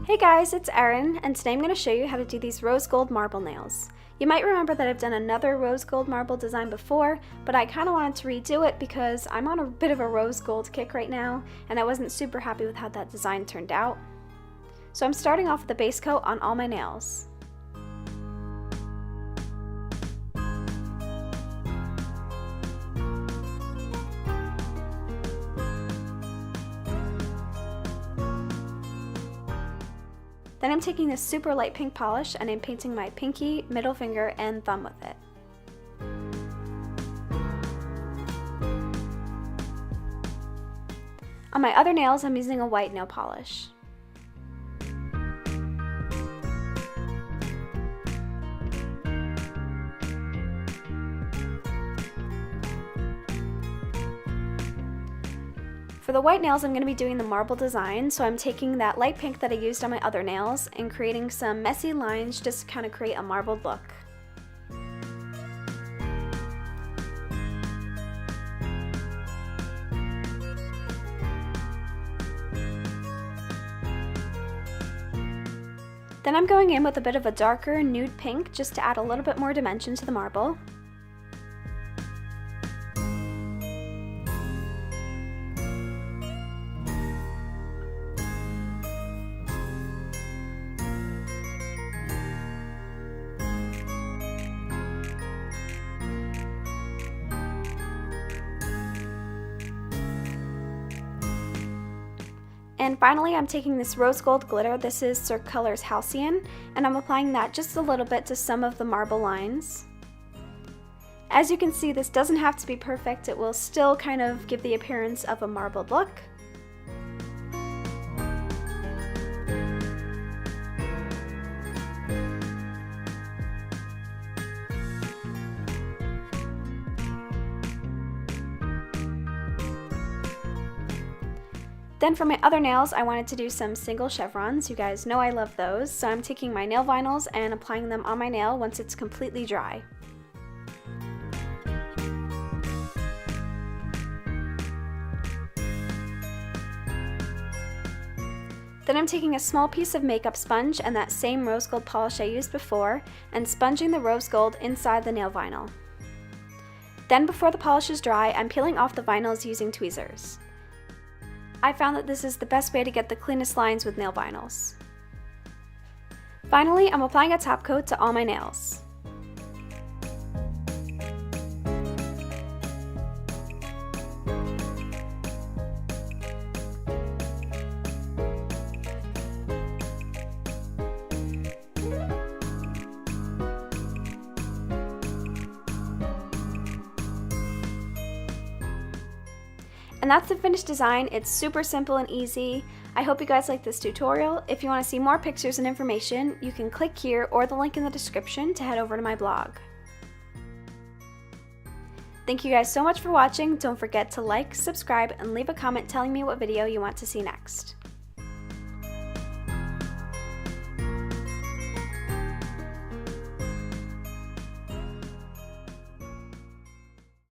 Hey guys, it's Erin, and today I'm going to show you how to do these rose gold marble nails. You might remember that I've done another rose gold marble design before, but I kind of wanted to redo it because I'm on a bit of a rose gold kick right now, and I wasn't super happy with how that design turned out. So I'm starting off with a base coat on all my nails. Then I'm taking this super light pink polish and I'm painting my pinky, middle finger, and thumb with it. On my other nails, I'm using a white nail polish. For the white nails, I'm going to be doing the marble design, so I'm taking that light pink that I used on my other nails and creating some messy lines just to kind of create a marbled look. Then I'm going in with a bit of a darker nude pink just to add a little bit more dimension to the marble. And finally, I'm taking this rose gold glitter. This is Cirque Colors Halcyon, and I'm applying that just a little bit to some of the marble lines. As you can see, this doesn't have to be perfect. It will still kind of give the appearance of a marbled look. Then for my other nails, I wanted to do some single chevrons. You guys know I love those, so I'm taking my nail vinyls and applying them on my nail once it's completely dry. Then I'm taking a small piece of makeup sponge and that same rose gold polish I used before and sponging the rose gold inside the nail vinyl. Then before the polish is dry, I'm peeling off the vinyls using tweezers. I found that this is the best way to get the cleanest lines with nail vinyls. Finally, I'm applying a top coat to all my nails. And that's the finished design. It's super simple and easy. I hope you guys like this tutorial. If you want to see more pictures and information, you can click here or the link in the description to head over to my blog. Thank you guys so much for watching. Don't forget to like, subscribe, and leave a comment telling me what video you want to see next.